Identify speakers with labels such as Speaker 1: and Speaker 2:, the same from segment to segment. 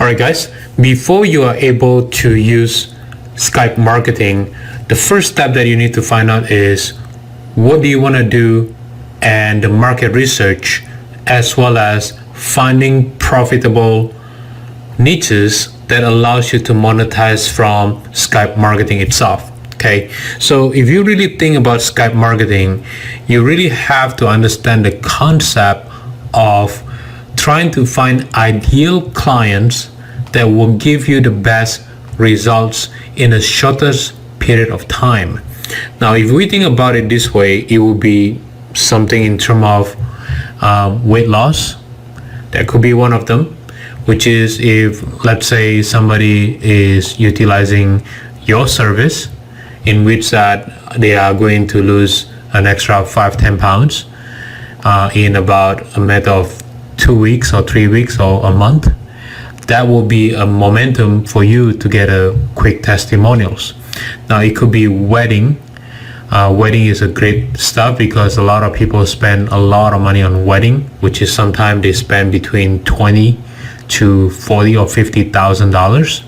Speaker 1: Alright guys, before you are able to use Skype marketing, the first step that you need to find out is what do you want to do and the market research, as well as finding profitable niches that allows you to monetize from Skype marketing itself. Okay, so if you really think about Skype marketing, you really have to understand the concept of trying to find ideal clients that will give you the best results in the shortest period of time. Now, if we think about it this way, it will be something in terms of weight loss. That could be one of them, which is if, let's say, somebody is utilizing your service in which that they are going to lose an extra 5-10 pounds in about a matter of 2 weeks or 3 weeks or a month. That will be a momentum for you to get a quick testimonials. Now it could be wedding. Wedding is a great stuff because a lot of people spend a lot of money on wedding, which is sometimes they spend between 20 to 40 or $50,000.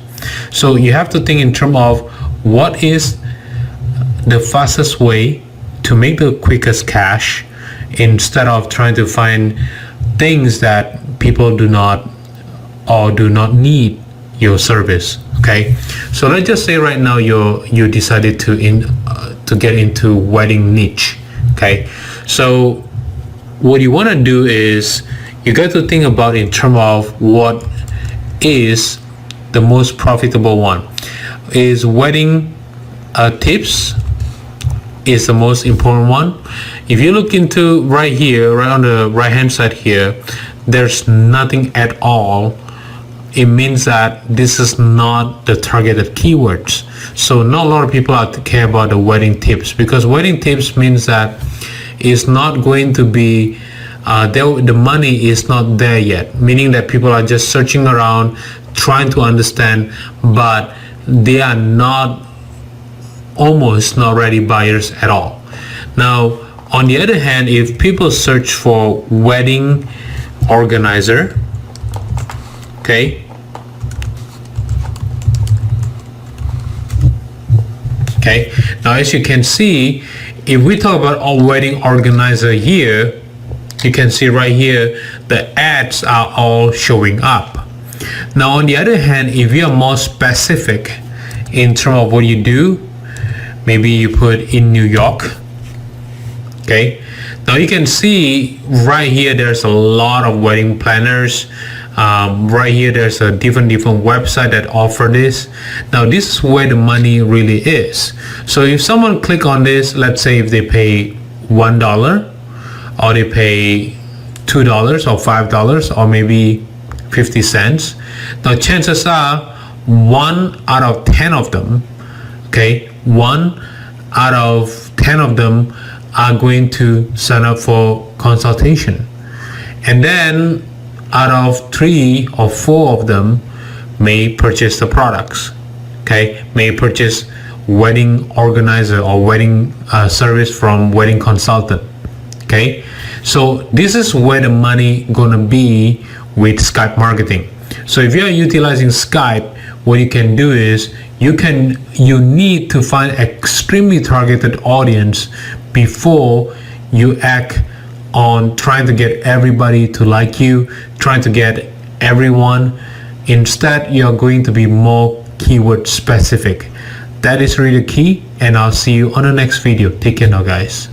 Speaker 1: So you have to think in terms of what is the fastest way to make the quickest cash, instead of trying to find things that people do not need your service. Okay, so let's just say right now you decided to get into wedding niche. Okay, so what you want to do is you got to think about in terms of what is the most profitable one. Is wedding tips is the most important one. If you look into right here, right on the right hand side here, there's nothing at all. It means that this is not the targeted keywords. So not a lot of people care about the wedding tips, because wedding tips means that it's not going to be the money is not there yet, meaning that people are just searching around trying to understand, but they are almost not ready buyers at all. Now on the other hand, if people search for wedding organizer, okay, now as you can see, if we talk about a wedding organizer here, you can see right here the ads are all showing up. Now on the other hand, if you are more specific in terms of what you do, maybe you put in New York. Okay, now you can see right here there's a lot of wedding planners. Right here there's a different website that offer this. Now this is where the money really is. So if someone click on this, let's say if they pay $1 or they pay $2 or $5 or maybe 50 cents, now chances are 1 out of 10 of them, okay, 1 out of 10 of them are going to sign up for consultation, and then out of 3 or 4 of them may purchase the products, okay, may purchase wedding organizer or wedding service from wedding consultant. Okay, so this is where the money gonna be with Skype marketing. So if you are utilizing Skype, what you can do is you need to find extremely targeted audience before you act on trying to get everybody to like you, trying to get everyone. Instead, you're going to be more keyword specific. That is really key, and I'll see you on the next video. Take care now, guys.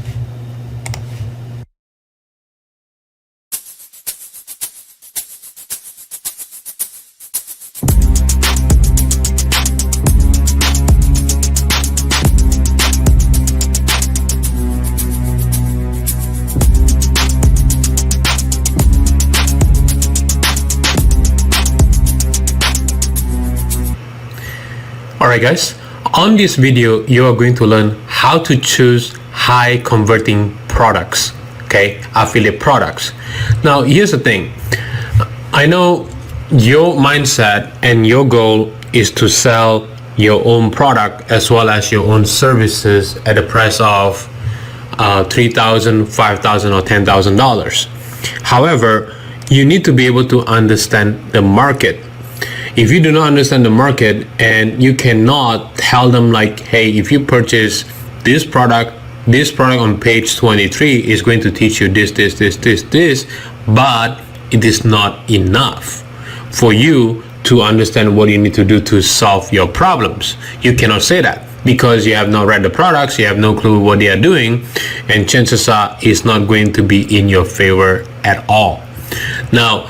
Speaker 1: Alright guys, on this video you are going to learn how to choose high converting products, okay, affiliate products. Now here's the thing, I know your mindset and your goal is to sell your own product as well as your own services at a price of $3,000, $5,000 or $10,000. However, you need to be able to understand the market. if you do not understand the market and you cannot tell them like, hey, if you purchase this product on page 23 is going to teach you this, but it is not enough for you to understand what you need to do to solve your problems. You cannot say that because you have not read the products, you have no clue what they are doing, and chances are it's not going to be in your favor at all. Now,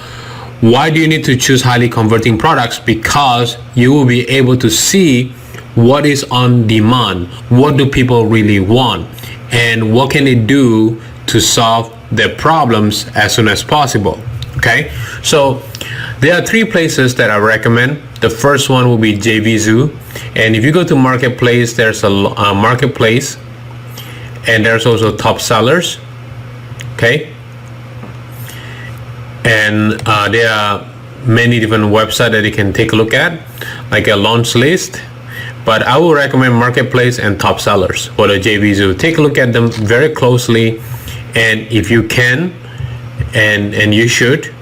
Speaker 1: why do you need to choose highly converting products? Because you will be able to see what is on demand, what do people really want, and what can they do to solve their problems as soon as possible. Okay, so there are 3 places that I recommend. The first one will be JVZoo, and if you go to Marketplace, there's a Marketplace, and there's also Top Sellers. Okay, and there are many different websites that you can take a look at, like a launch list. But I will recommend Marketplace and Top Sellers for the JVZoo. Take a look at them very closely, and if you can, and you should,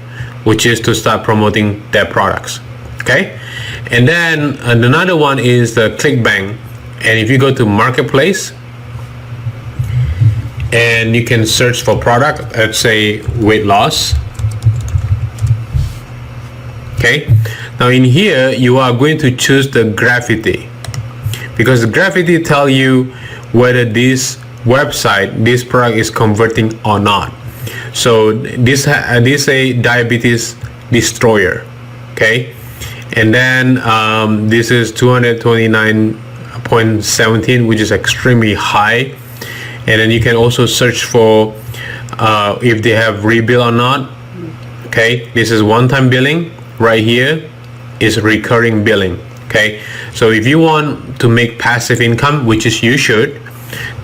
Speaker 1: which is to start promoting their products. Okay, and then another one is the ClickBank, and if you go to Marketplace and you can search for product, let's say weight loss. Okay, now in here you are going to choose the graffiti, because the graffiti tell you whether this website, this product is converting or not. So this a diabetes destroyer. Okay, and then this is 229.17, which is extremely high. And then you can also search for if they have rebill or not. Okay, this is one-time billing. Right here is recurring billing. Okay, so if you want to make passive income, which is you should,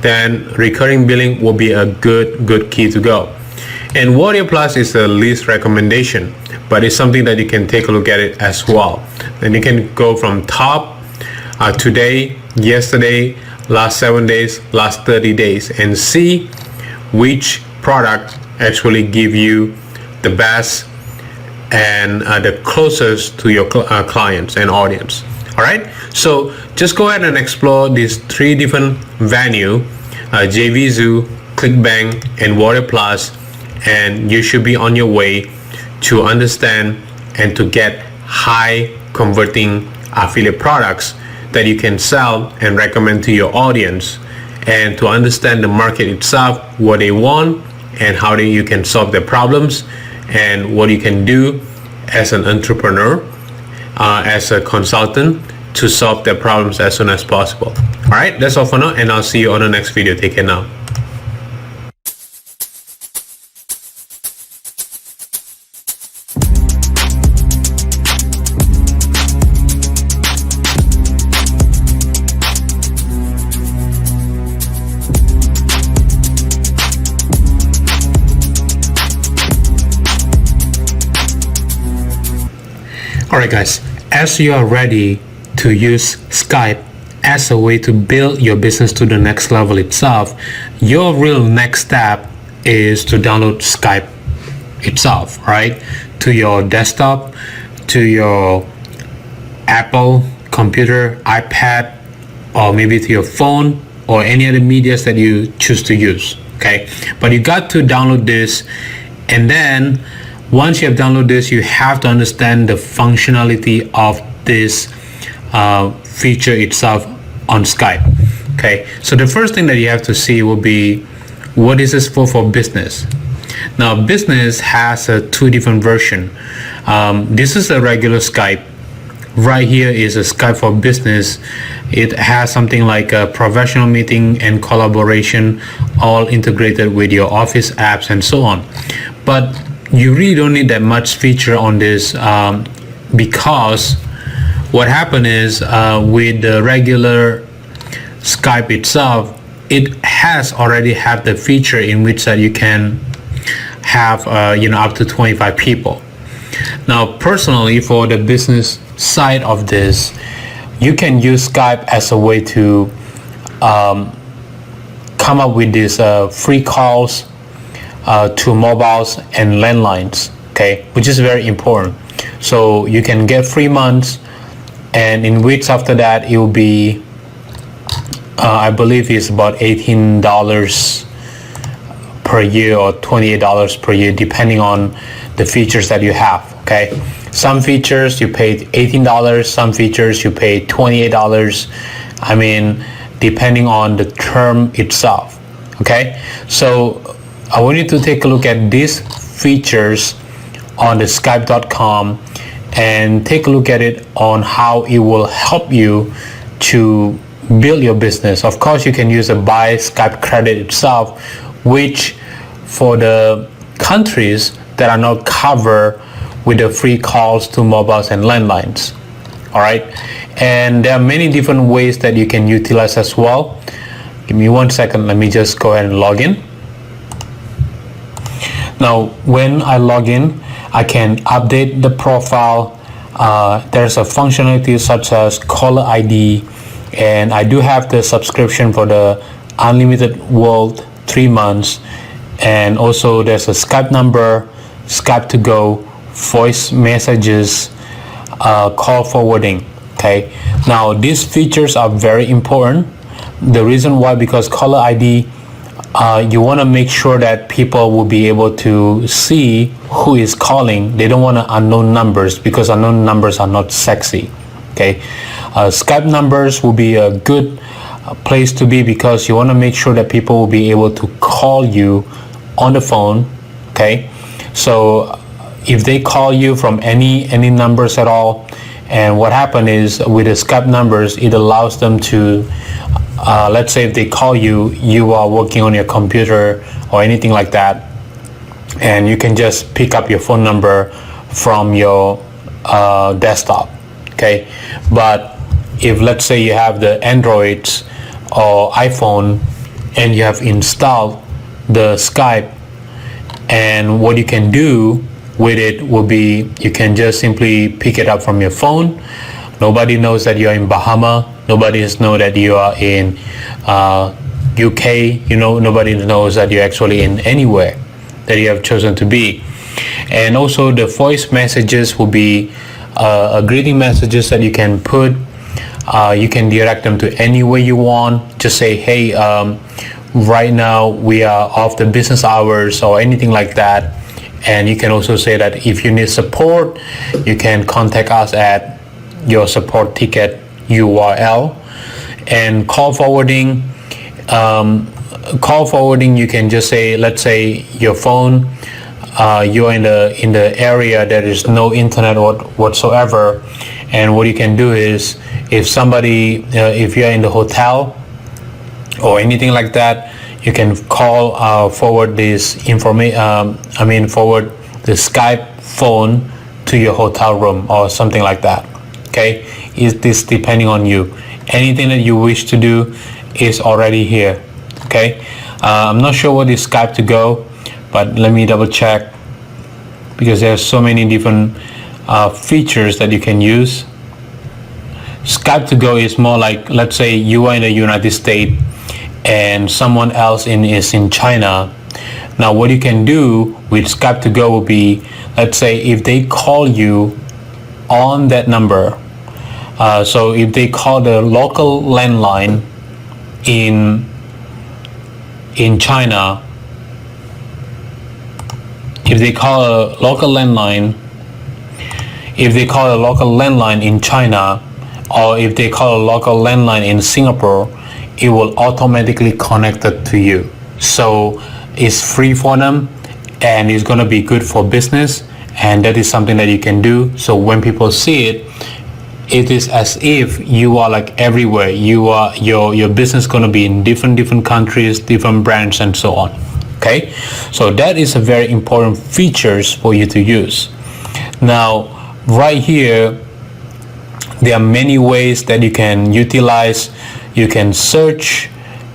Speaker 1: then recurring billing will be a good key to go. And Warrior Plus is the least recommendation, but it's something that you can take a look at it as well. Then you can go from top, today, yesterday, last 7 days, last 30 days, and see which product actually give you the best and the closest to your clients and audience. All right, so just go ahead and explore these 3 different venues, JVZoo, ClickBank, and Warrior Plus, and you should be on your way to understand and to get high converting affiliate products that you can sell and recommend to your audience, and to understand the market itself, what they want, and how you can solve their problems, and what you can do as an entrepreneur, as a consultant, to solve their problems as soon as possible. All right, that's all for now, and I'll see you on the next video. Take care now. Alright guys, as you are ready to use Skype as a way to build your business to the next level itself, your real next step is to download Skype itself, right? To your desktop, to your Apple computer, iPad, or maybe to your phone, or any other medias that you choose to use, okay? But you got to download this, and then once you have downloaded this, you have to understand the functionality of this feature itself on Skype. Okay, so the first thing that you have to see will be, what is this for business? Now, business has 2 different versions. This is a regular Skype. Right here is a Skype for business. It has something like a professional meeting and collaboration, all integrated with your office apps and so on. But you really don't need that much feature on this, because what happened is with the regular Skype itself, it has already have the feature in which that you can have up to 25 people. Now personally, for the business side of this, you can use Skype as a way to come up with these free calls to mobiles and landlines, okay, which is very important. So you can get 3 months, and in weeks after that, it will be I believe it's about $18 per year or $28 per year, depending on the features that you have. Okay, some features you pay $18, some features you pay $28. I mean, depending on the term itself. Okay, so I want you to take a look at these features on the Skype.com and take a look at it on how it will help you to build your business. Of course, you can use a buy Skype credit itself, which for the countries that are not covered with the free calls to mobiles and landlines. All right, and there are many different ways that you can utilize as well. Give me 1 second, let me just go ahead and log in. Now when I log in, I can update the profile. There's a functionality such as caller ID, and I do have the subscription for the unlimited world 3 months, and also there's a Skype number, Skype to go, voice messages, call forwarding. Okay, now these features are very important. The reason why, because caller ID, you want to make sure that people will be able to see who is calling. They don't want unknown numbers, because unknown numbers are not sexy. Okay, Skype numbers will be a good place to be, because you want to make sure that people will be able to call you on the phone. Okay, so if they call you from any numbers at all, and what happened is with the Skype numbers, it allows them to let's say if they call you, you are working on your computer or anything like that, and you can just pick up your phone number from your desktop. Okay, but if let's say you have the Androids or iPhone and you have installed the Skype, and what you can do with it will be, you can just simply pick it up from your phone. Nobody knows that you're in Bahama. Nobody knows that you are in UK. Nobody knows that you're actually in anywhere that you have chosen to be. And also the voice messages will be greeting messages that you can put. You can direct them to any way you want. Just say, hey, right now we are off the business hours, or anything like that. And you can also say that if you need support, you can contact us at your support ticket URL. And call forwarding, you can just say, let's say your phone, you're in the area that is no internet whatsoever, and what you can do is, if somebody, if you're in the hotel or anything like that, you can call forward this information. Forward the Skype phone to your hotel room or something like that. Okay, is this depending on you? Anything that you wish to do is already here. Okay, I'm not sure what is Skype to go, but let me double check, because there's so many different features that you can use. Skype to go is more like, let's say you are in the United States and someone else is in China. Now what you can do with Skype to go will be, let's say if they call you on that number, so if they call the local landline in China, if they call a local landline in China, or if they call a local landline in Singapore, it will automatically connect it to you. So it's free for them, and it's going to be good for business, and that is something that you can do. So when people see it, it is as if you are like everywhere. Your business going to be in different countries, different brands, and so on. Okay, so that is a very important features for you to use. Now right here, there are many ways that you can utilize. You can search.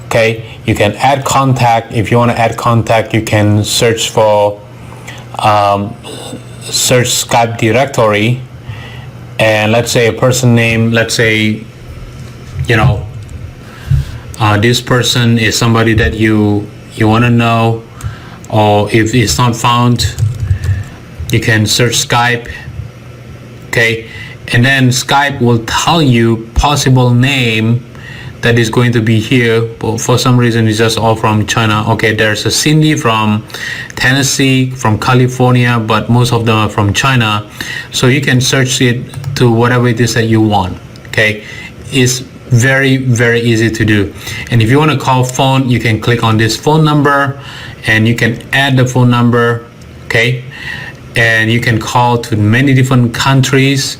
Speaker 1: Okay, you can add contact. If you want to add contact, you can search for search Skype directory, and let's say a person name, let's say this person is somebody that you want to know, or if it's not found, you can search Skype okay, and then Skype will tell you possible name that is going to be here, but for some reason it's just all from China. Okay, there's a Cindy from Tennessee, from California, but most of them are from China. So you can search it to whatever it is that you want. Okay, it's very, very easy to do. And if you want to call phone, you can click on this phone number and you can add the phone number. Okay, and you can call to many different countries.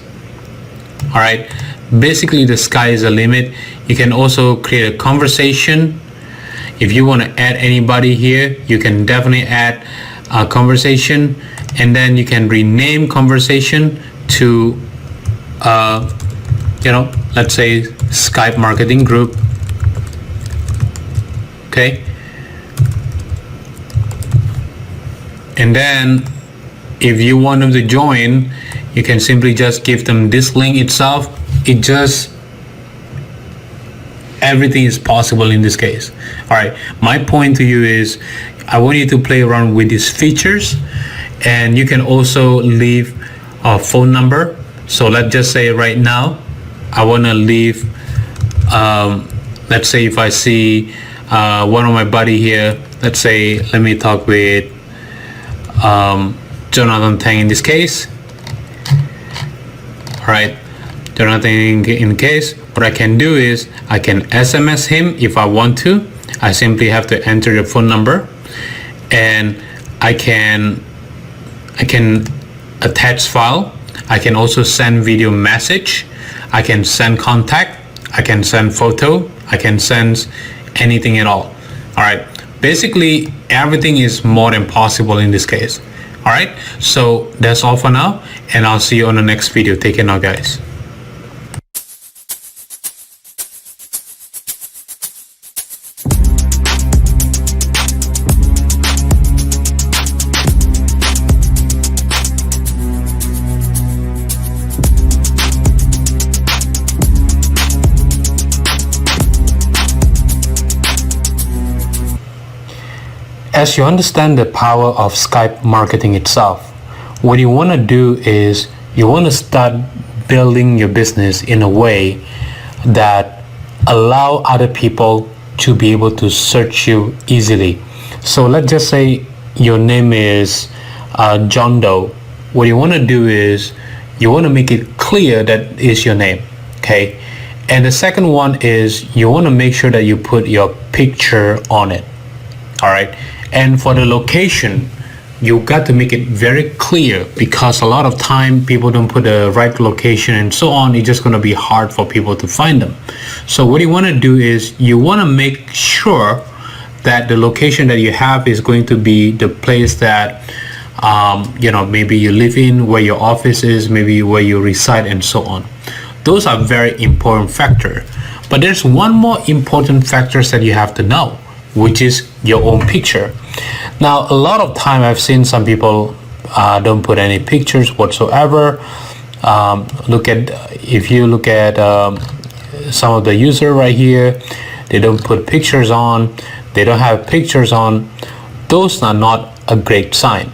Speaker 1: All right, basically the sky is the limit. You can also create a conversation. If you want to add anybody here, you can definitely add a conversation, and then you can rename conversation to let's say Skype Marketing Group. Okay, and then if you want them to join, you can simply just give them this link itself. Everything is possible in this case. All right, my point to you is I want you to play around with these features, and you can also leave a phone number. So let's just say right now I want to leave let's say if I see one of my buddy here, let's say let me talk with Jonathan Tang in this case. All right, Jonathan in case, what I can do is I can SMS him if I want to. I simply have to enter the phone number, and I can attach file. I can also send video message. I can send contact. I can send photo. I can send anything at all. All right, basically everything is more than possible in this case. All right, so that's all for now, and I'll see you on the next video. Take care now, guys. As you understand the power of Skype marketing itself, what you want to do is you want to start building your business in a way that allow other people to be able to search you easily. So let's just say your name is John Doe. What you want to do is you want to make it clear that is your name, okay? And the second one is you want to make sure that you put your picture on it, all right? And for the location, you got to make it very clear, because a lot of time people don't put the right location and so on. It's just going to be hard for people to find them. So what you want to do is you want to make sure that the location that you have is going to be the place that maybe you live in, where your office is, maybe where you reside, and so on. Those are very important factors. But there's one more important factors that you have to know, which is your own picture. Now, a lot of time I've seen some people don't put any pictures whatsoever. If you look at some of the user right here, they don't put pictures on, they don't have pictures on. Those are not a great sign.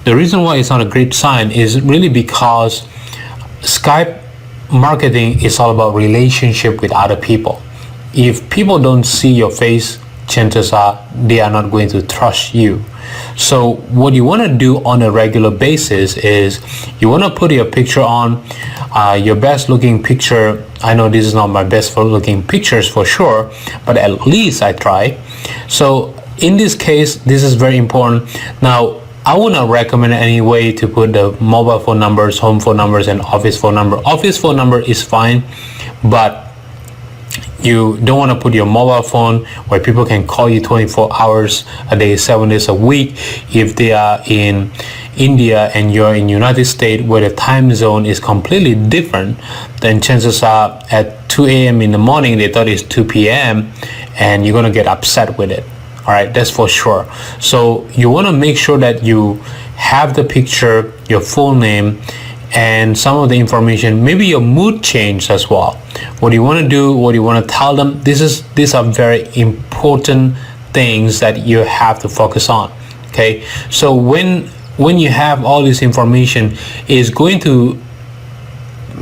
Speaker 1: The reason why it's not a great sign is really because Skype marketing is all about relationship with other people. If people don't see your face, chances are they are not going to trust you. So what you want to do on a regular basis is you want to put your picture on, your best looking picture. I know this is not my best looking pictures for sure, but at least I try. So in this case, this is very important. Now, I would not recommend any way to put the mobile phone numbers, home phone numbers, and office phone number. Office phone number is fine, but you don't want to put your mobile phone where people can call you 24 hours a day, 7 days a week. If they are in India and you're in United States where the time zone is completely different, then chances are at 2 a.m. in the morning they thought it's 2 p.m. and you're going to get upset with it. All right, that's for sure. So you want to make sure that you have the picture, your full name, and some of the information, maybe your mood change as well. What you want to do, what you want to tell them, these are very important things that you have to focus on. Okay, so when you have all this information, is going to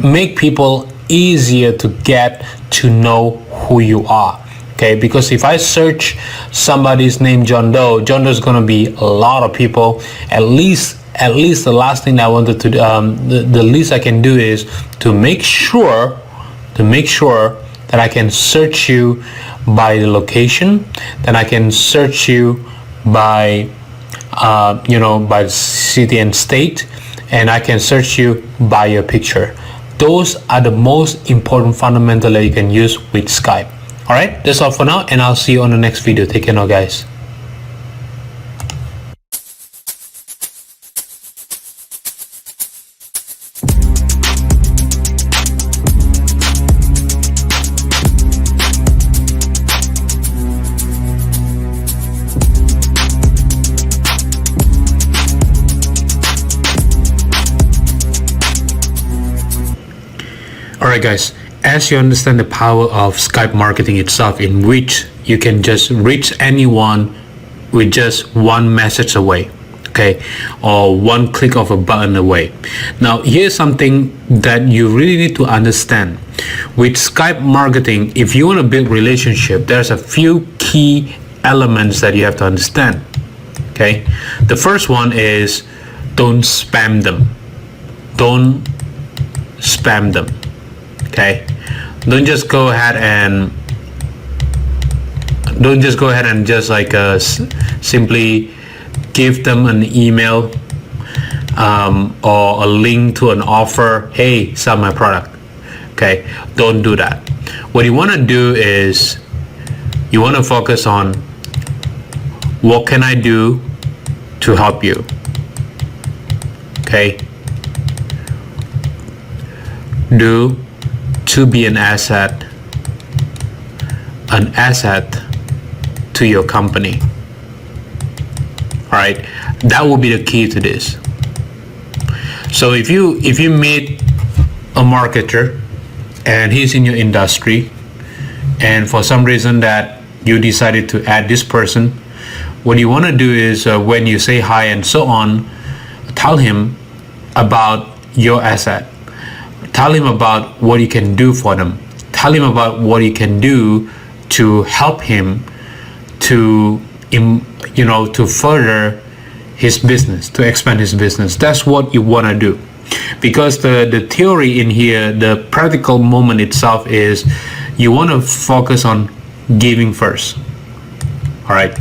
Speaker 1: make people easier to get to know who you are. Okay, because if I search somebody's name John Doe is going to be a lot of people. At least the last thing I wanted to the least I can do is to make sure that I can search you by the location, then I can search you by by city and state, and I can search you by your picture. Those are the most important fundamental that you can use with Skype. All right, that's all for now, and I'll see you on the next video. Take care now, guys. Alright guys, as you understand the power of Skype marketing itself, in which you can just reach anyone with just one message away, okay, or one click of a button away. Now here's something that you really need to understand. With Skype marketing, if you want to build relationship, there's a few key elements that you have to understand. Okay, the first one is don't spam them. Don't spam them. Okay, don't just go ahead and just like simply give them an email or a link to an offer. Hey, sell my product. Okay, don't do that. What you want to do is you want to focus on what can I do to help you. Okay, do to be an asset to your company. All right, that will be the key to this. So if you meet a marketer and he's in your industry, and for some reason that you decided to add this person, what you want to do is when you say hi and so on, tell him about your asset. Tell him about what you can do for them. Tell him about what you can do to help him to further his business, to expand his business. That's what you want to do. Because the theory in here, the practical moment itself is you want to focus on giving first. All right.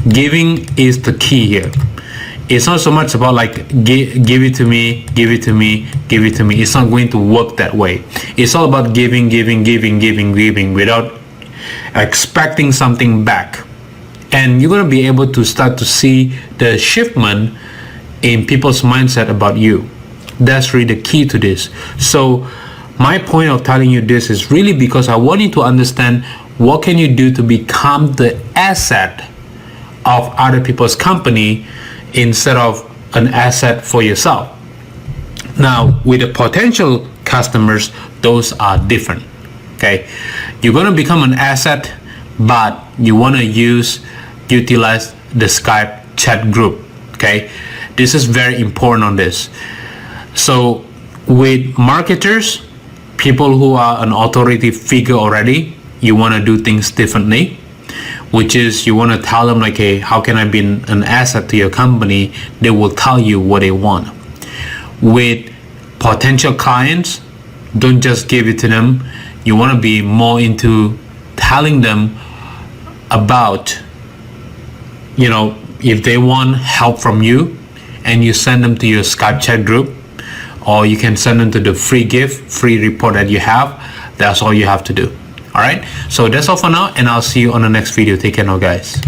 Speaker 1: Giving is the key here. It's not so much about like give it to me. It's not going to work that way. It's all about giving without expecting something back. And you're going to be able to start to see the shiftment in people's mindset about you. That's really the key to this. So my point of telling you this is really because I want you to understand what can you do to become the asset of other people's company instead of an asset for yourself. Now, with the potential customers, those are different. Okay, you're going to become an asset, but you want to utilize the Skype chat group. Okay, this is very important on this. So with marketers, people who are an authority figure already, you want to do things differently, which is you want to tell them like, hey, how can I be an asset to your company? They will tell you what they want. With potential clients, don't just give it to them. You want to be more into telling them about, if they want help from you, and you send them to your Skype chat group, or you can send them to the free report that you have. That's all you have to do. All right, so that's all for now, and I'll see you on the next video. Take care now, guys.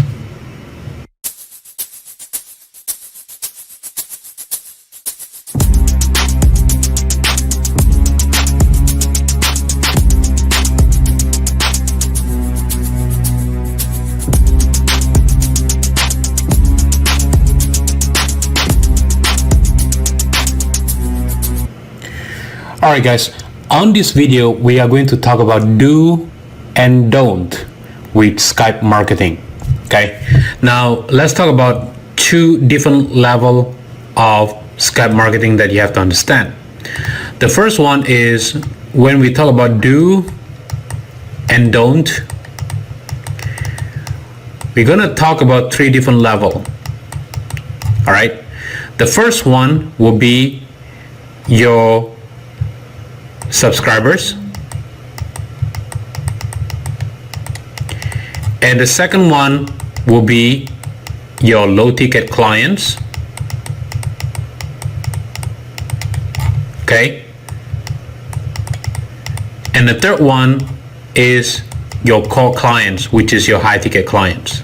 Speaker 1: Alright guys, on this video we are going to talk about do and don't with Skype marketing. Okay, now let's talk about two different levels of Skype marketing that you have to understand. The first one is when we talk about do and don't, we're going to talk about 3 different levels. All right. The first one will be your subscribers. And the second one will be your low ticket clients. Okay. And the third one is your core clients, which is your high ticket clients.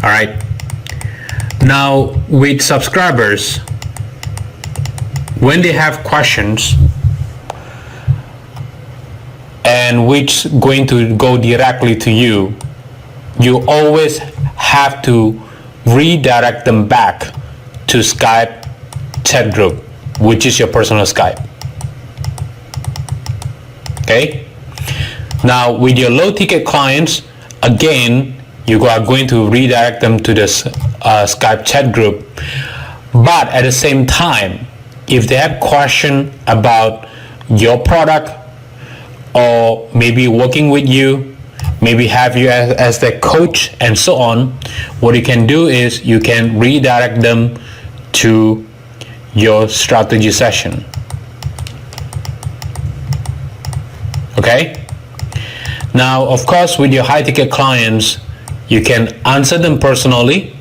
Speaker 1: All right. Now with subscribers, when they have questions and which going to go directly to you, you always have to redirect them back to Skype chat group, which is your personal Skype. Okay. Now with your low ticket clients, again, you are going to redirect them to this Skype chat group. But at the same time, if they have question about your product, or maybe working with you, maybe have you as their coach and so on, what you can do is you can redirect them to your strategy session. Okay. Now, of course, with your high ticket clients, you can answer them personally,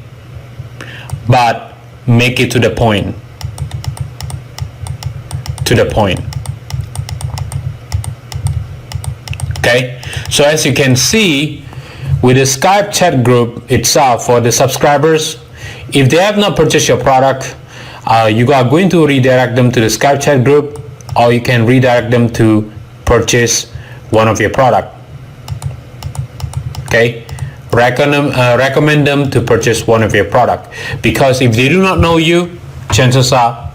Speaker 1: but make it to the point. To the point. Okay. So as you can see, with the Skype chat group itself for the subscribers, if they have not purchased your product, you are going to redirect them to the Skype chat group, or you can redirect them to purchase one of your product. Okay. Recommend them to purchase one of your product, because if they do not know you, chances are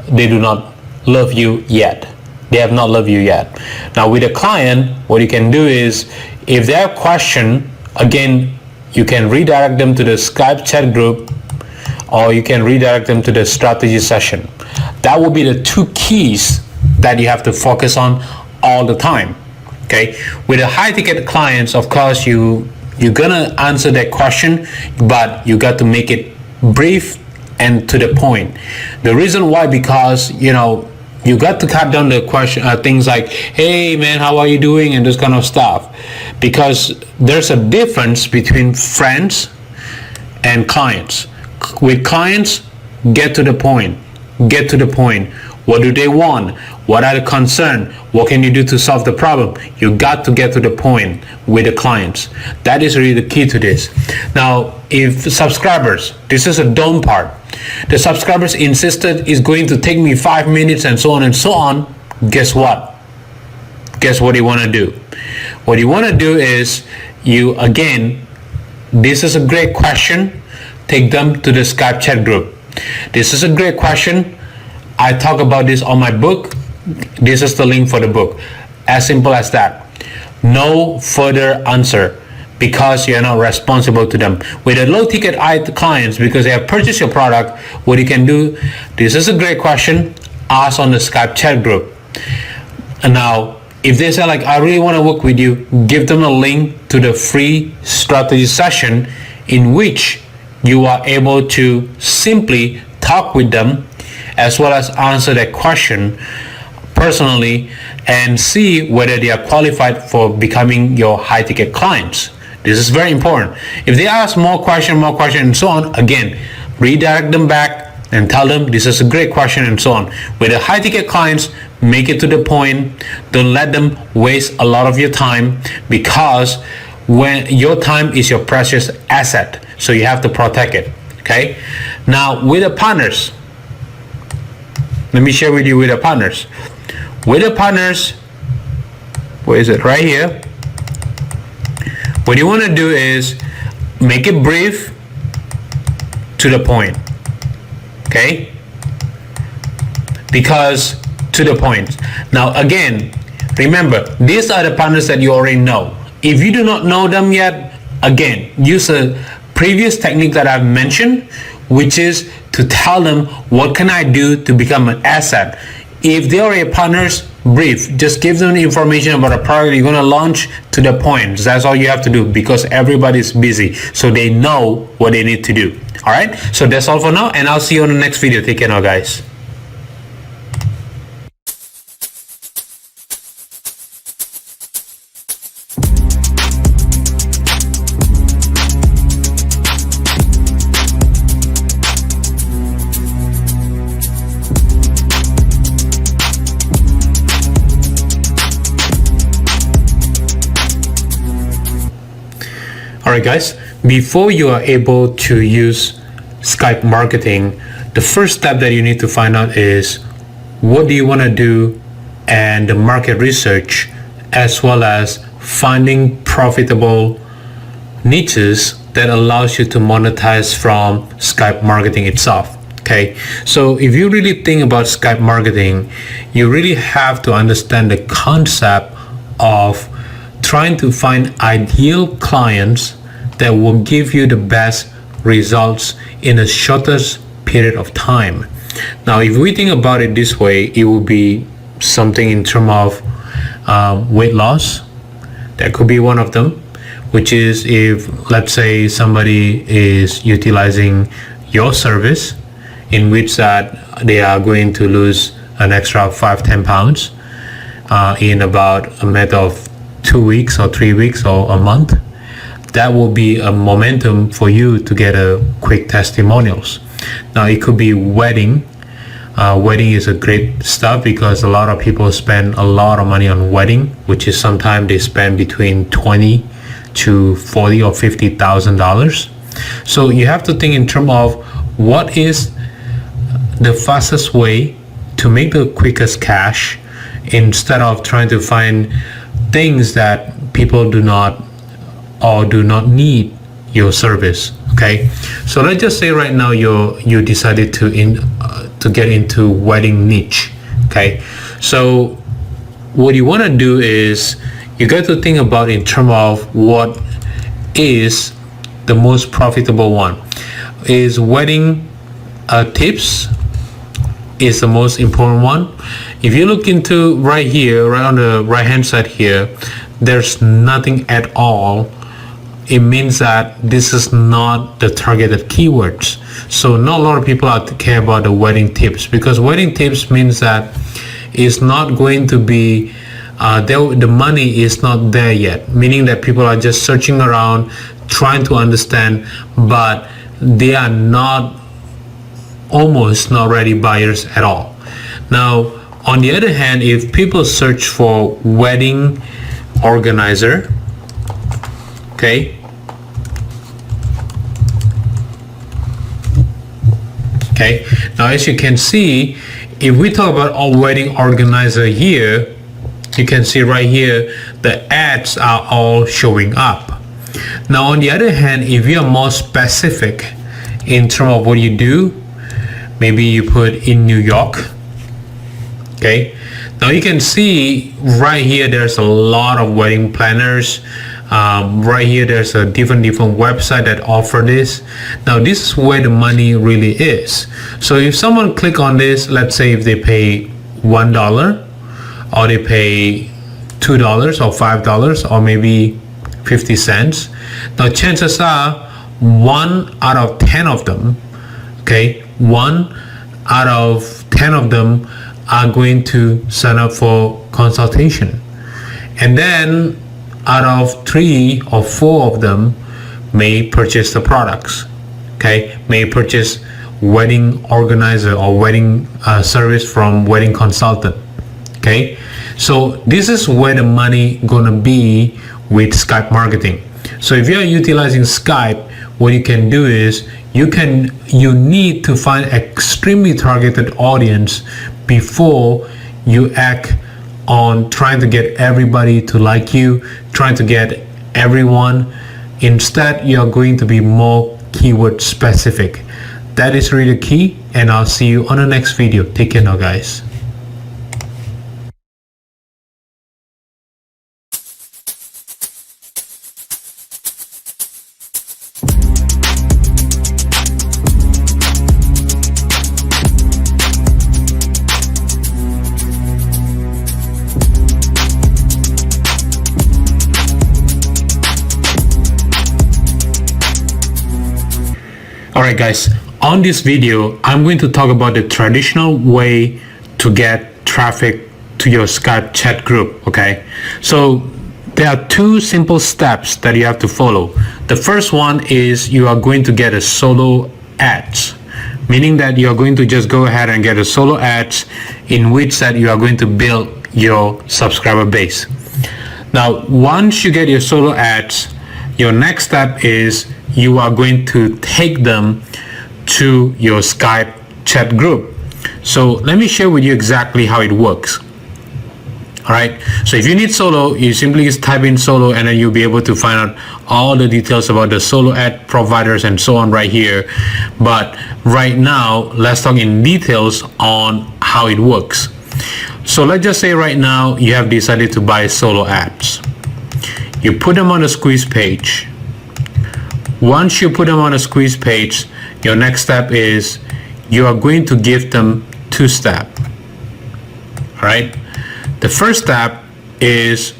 Speaker 1: they do not love you yet. They have not loved you yet. Now with a client, what you can do is, if they have question, again, you can redirect them to the Skype chat group, or you can redirect them to the strategy session. That will be the 2 keys that you have to focus on all the time. Okay. With the high ticket clients, of course, you're gonna answer that question, but you got to make it brief and to the point. The reason why, because you got to cut down the question, things like, hey man, how are you doing, and this kind of stuff, because there's a difference between friends and clients. With clients, get to the point. What do they want? What are the concerns? What can you do to solve the problem? You got to get to the point with the clients. That is really the key to this. Now, if subscribers, this is a don't part. The subscribers insisted it's going to take me 5 minutes and so on. Guess what? Guess what you want to do? What you want to do is, this is a great question. Take them to the Skype chat group. This is a great question. I talk about this on my book. This is the link for the book. As simple as that. No further answer, because you're not responsible to them. With the low ticket clients, because they have purchased your product, what you can do, this is a great question, ask on the Skype chat group. And now, if they say like, I really want to work with you, give them a link to the free strategy session, in which you are able to simply talk with them, as well as answer that question personally, and see whether they are qualified for becoming your high ticket clients. This is very important. If they ask more question and so on, again, redirect them back and tell them this is a great question and so on. With the high ticket clients, make it to the point. Don't let them waste a lot of your time, because when your time is your precious asset, so you have to protect it. Okay. Now with the partners, let me share with you with the partners. With the partners, where is it? Right here. What you want to do is make it brief, to the point. Okay? Because to the point. Now again, remember, these are the partners that you already know. If you do not know them yet, again, use a previous technique that I've mentioned, which is to to tell them what can I do to become an asset. If they are a partner's brief, just give them information about a product you're going to launch to the point. That's all you have to do, because everybody's busy, so they know what they need to do. All right, so that's all for now, and I'll see you on the next video. Take care now, guys. Alright guys, before you are able to use Skype Marketing, the first step that you need to find out is what do you want to do, and the market research, as well as finding profitable niches that allows you to monetize from Skype Marketing itself. Okay, so if you really think about Skype Marketing, you really have to understand the concept of trying to find ideal clients that will give you the best results in the shortest period of time. Now, if we think about it this way, it will be something in terms of weight loss. That could be one of them, which is if, let's say, somebody is utilizing your service, in which that they are going to lose an extra 5-10 pounds in about a matter of 2 weeks or 3 weeks or a month. That will be a momentum for you to get a quick testimonials. Now, it could be wedding. Wedding is a great stuff because a lot of people spend a lot of money on wedding, which is sometimes they spend between $20 to $40 or $50,000. So you have to think in terms of what is the fastest way to make the quickest cash, instead of trying to find things that people do not need your service. Okay, so let's just say right now you decided to get into wedding niche. Okay, so what you want to do is you got to think about in terms of what is the most profitable one. Is wedding tips is the most important one. If you look into right here, right on the right hand side here, there's nothing at all. It means that this is not the targeted keywords. So not a lot of people care about the wedding tips, because wedding tips means that it's not going to be the money is not there yet, meaning that people are just searching around trying to understand, but they are almost not ready buyers at all. Now, on the other hand, if people search for wedding organizer, okay, now as you can see, if we talk about a wedding organizer here, you can see right here the ads are all showing up. Now, on the other hand, if you are more specific in terms of what you do, maybe you put in New York. Okay, now you can see right here there's a lot of wedding planners. Right here there's a different website that offer this. Now this is where the money really is. So if someone click on this, let's say if they pay $1 or they pay $2 or $5 or maybe 50 cents, now chances are 1 out of 10 of them, okay, 1 out of 10 of them are going to sign up for consultation, and then out of 3 or 4 of them may purchase the products, okay, may purchase wedding organizer or wedding service from wedding consultant. Okay, so this is where the money gonna be with Skype marketing. So if you're utilizing Skype, what you can do is you need to find extremely targeted audience before you act on trying to get everybody to like you, trying to get everyone. Instead, you're going to be more keyword specific. That is really key, and I'll see you on the next video. Take care now, guys. Alright guys, on this video, I'm going to talk about the traditional way to get traffic to your Skype chat group, okay? So there are two simple steps that you have to follow. The first one is you are going to get a solo ads, meaning that you are going to just go ahead and get a solo ads in which that you are going to build your subscriber base. Now, once you get your solo ads, your next step is you are going to take them to your Skype chat group. So let me share with you exactly how it works. All right, so if you need solo, you simply just type in solo and then you'll be able to find out all the details about the solo ad providers and so on right here. But right now, let's talk in details on how it works. So let's just say right now you have decided to buy solo ads. You put them on a squeeze page. Once you put them on a squeeze page, your next step is you are going to give them two steps. All right. The first step is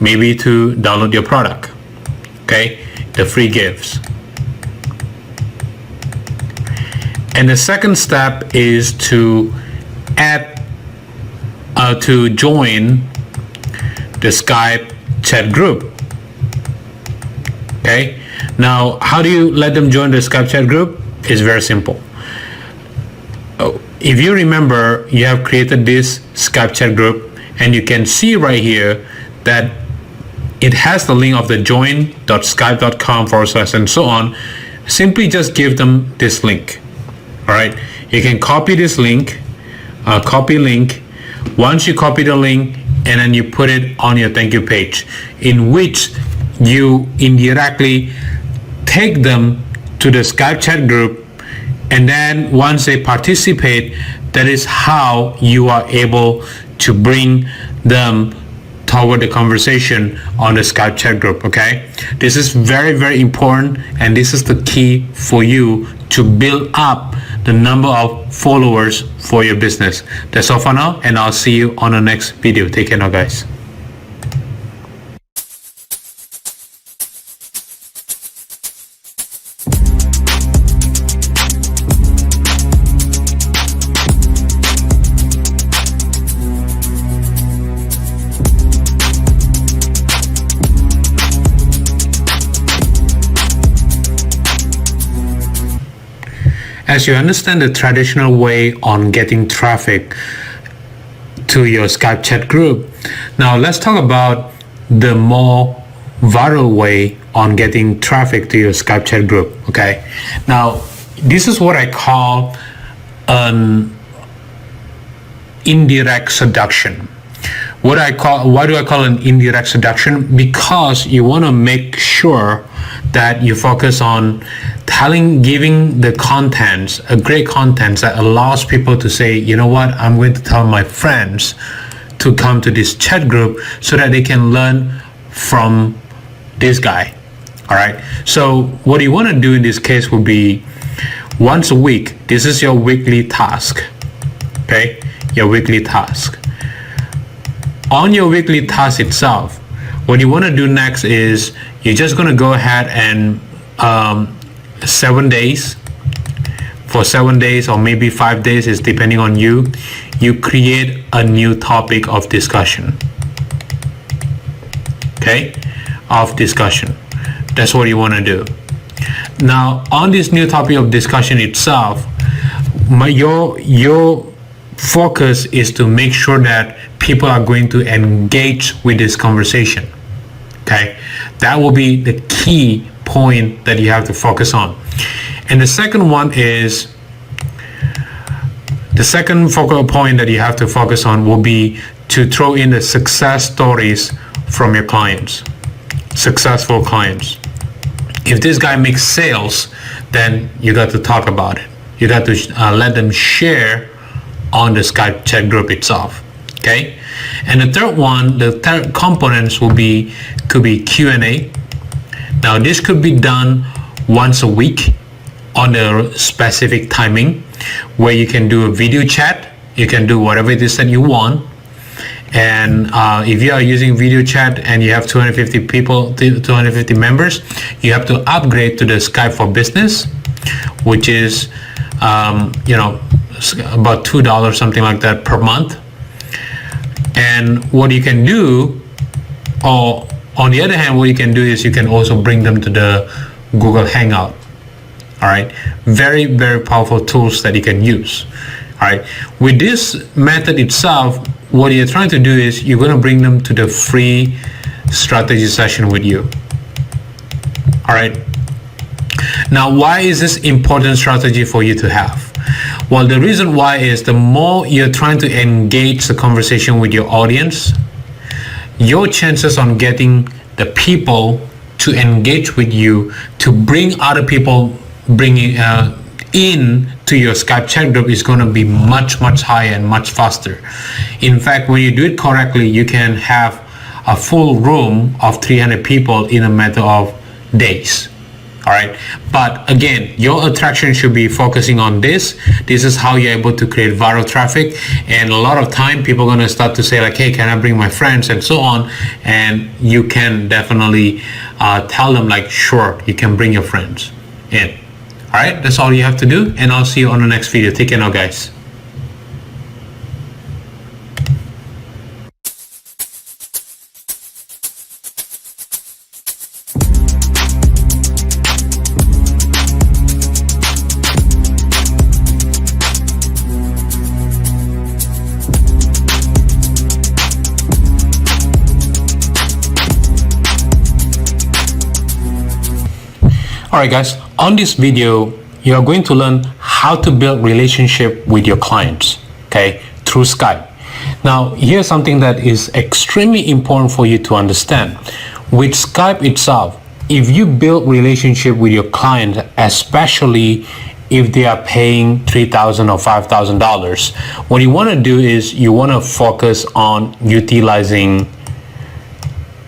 Speaker 1: maybe to download your product, okay, the free gifts. And the second step is to join the Skype chat group. Okay, now how do you let them join the Skype chat group? It's very simple. If you remember, you have created this Skype chat group, and you can see right here that it has the link of the join.skype.com / and so on. Simply just give them this link. All right, you can copy this link, copy link. Once you copy the link and then you put it on your thank you page, in which you indirectly take them to the Skype chat group, and then once they participate, that is how you are able to bring them toward the conversation on the Skype chat group, okay? This is very, very important, and this is the key for you to build up the number of followers for your business. That's all for now, and I'll see you on the next video. Take care now, guys. As you understand the traditional way on getting traffic to your Skype chat group, now let's talk about the more viral way on getting traffic to your Skype chat group, okay? Now, this is what I call an indirect seduction. Why do I call it an indirect seduction? Because you want to make sure that you focus on giving the contents, a great content that allows people to say, you know what, I'm going to tell my friends to come to this chat group so that they can learn from this guy. All right. So what you want to do in this case would be once a week. This is your weekly task. Okay. Your weekly task. On your weekly task itself, what you want to do next is you're just going to go ahead and 7 days, for 7 days or maybe 5 days, is depending on you, you create a new topic of discussion. Okay, of discussion. That's what you want to do. Now, on this new topic of discussion itself, your focus is to make sure that people are going to engage with this conversation. Okay, that will be the key point that you have to focus on. And the second one is, the second focal point that you have to focus on will be to throw in the success stories from your clients, successful clients. If this guy makes sales, then you got to talk about it. You got to let them share on the Skype chat group itself. Okay, and the third components could be Q&A. Now this could be done once a week on a specific timing, where you can do a video chat, you can do whatever it is that you want, And if you are using video chat and you have 250 people, 250 members, you have to upgrade to the Skype for Business, which is about $2, something like that, per month. And what you can do, or on the other hand, what you can do is you can also bring them to the Google Hangout. All right, very, very powerful tools that you can use. All right, with this method itself, what you're trying to do is you're going to bring them to the free strategy session with you. All right, now why is this important strategy for you to have? Well, the reason why is the more you're trying to engage the conversation with your audience, your chances on getting the people to engage with you, to bring other people in to your Skype chat group is going to be much, much higher and much faster. In fact, when you do it correctly, you can have a full room of 300 people in a matter of days. All right, but again, your attraction should be focusing on this. This is how you're able to create viral traffic. And a lot of time people are going to start to say like, hey, can I bring my friends and so on? And you can definitely tell them like, sure, you can bring your friends in. All right, that's all you have to do. And I'll see you on the next video. Take care now, guys. Alright guys, on this video, you are going to learn how to build relationship with your clients, okay, through Skype. Now, here's something that is extremely important for you to understand. With Skype itself, if you build relationship with your client, especially if they are paying $3,000 or $5,000, what you want to do is you want to focus on utilizing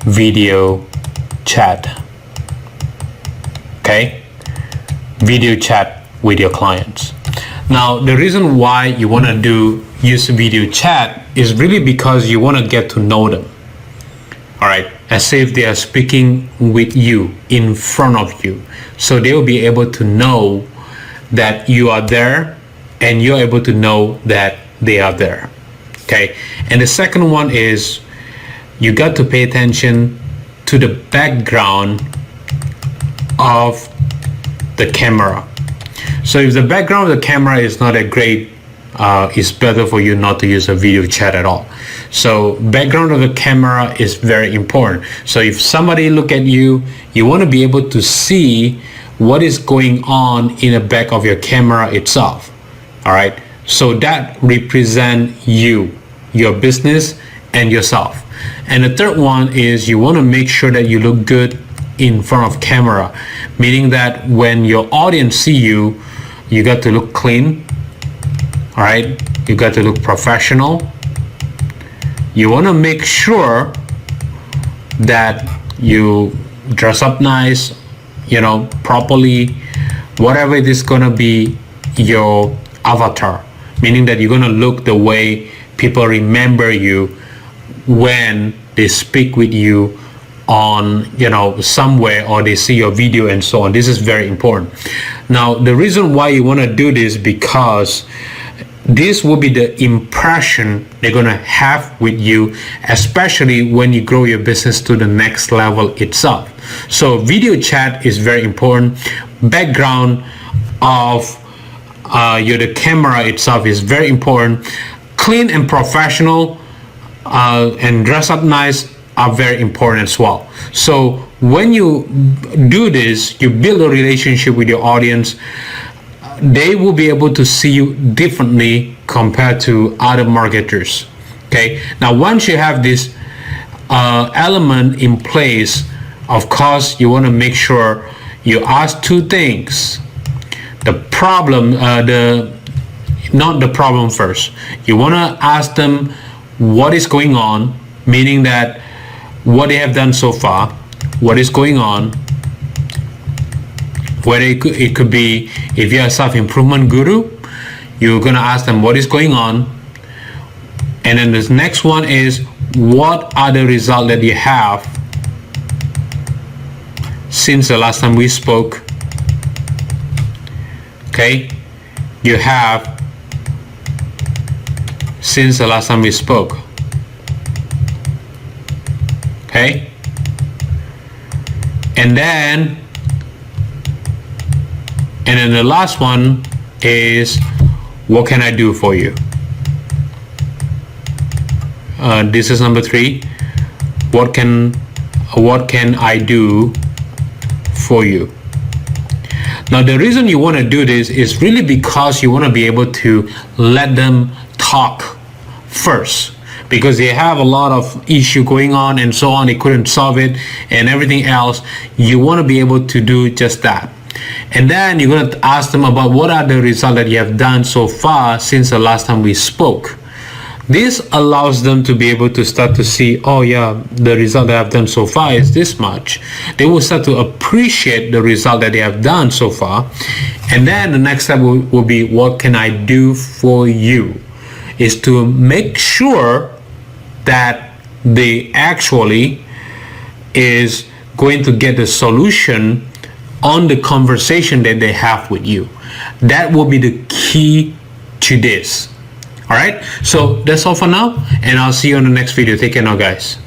Speaker 1: video chat. Okay, video chat with your clients. Now, the reason why you want to use video chat is really because you want to get to know them. All right, as if they are speaking with you, in front of you, so they will be able to know that you are there, and you're able to know that they are there. Okay, and the second one is you got to pay attention to the background of the camera. So if the background of the camera is not that great, it's better for you not to use a video chat at all. So background of the camera is very important. So if somebody look at you, you want to be able to see what is going on in the back of your camera itself. All right, so that represent you, your business, and yourself. And the third one is you want to make sure that you look good in front of camera, meaning that when your audience see you, you got to look clean. All right, you got to look professional. You want to make sure that you dress up nice, properly, whatever it is going to be your avatar, meaning that you're going to look the way people remember you when they speak with you on somewhere, or they see your video and so on. This is very important. Now, the reason why you want to do this, because this will be the impression they're going to have with you, especially when you grow your business to the next level itself. So video chat is very important. Background of the camera itself is very important. Clean and professional and dress up nice are very important as well. So when you do this, you build a relationship with your audience. They will be able to see you differently compared to other marketers. Okay, now once you have this element in place, of course you want to make sure you ask two things. The problem, not the problem first. You want to ask them what is going on, meaning that what they have done so far, what is going on, whether it could be, if you're a self-improvement guru, you're going to ask them what is going on. And then the next one is, what are the results that you have since the last time we spoke. Okay, you have since the last time we spoke. Okay, and then the last one is, what can I do for you? This is number 3. What can I do for you? Now, the reason you want to do this is really because you want to be able to let them talk first, because they have a lot of issue going on and so on. They couldn't solve it and everything else. You want to be able to do just that. And then you're going to ask them about what are the results that you have done so far since the last time we spoke. This allows them to be able to start to see, oh yeah, the result that I've done so far is this much. They will start to appreciate the result that they have done so far. And then the next step will be, what can I do for you? Is to make sure that they actually is going to get the solution on the conversation that they have with you. That will be the key to this. All right, so that's all for now, and I'll see you on the next video. Take care now, guys.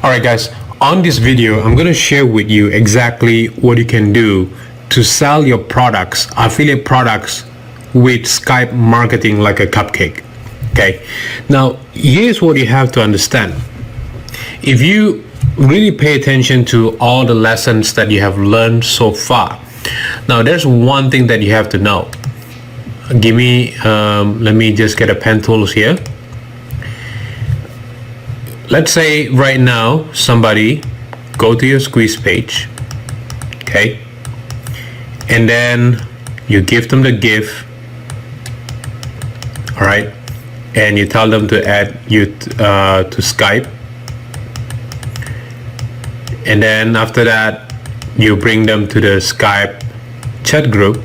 Speaker 1: All right, guys. On this video, I'm going to share with you exactly what you can do to sell your products, affiliate products, with Skype marketing like a cupcake. Okay, now here's what you have to understand. If you really pay attention to all the lessons that you have learned so far, now there's one thing that you have to know. Let me just get a pen tools here. Let's say right now somebody go to your squeeze page, okay, and then you give them the gift, all right, and you tell them to add you to Skype, and then after that you bring them to the Skype chat group.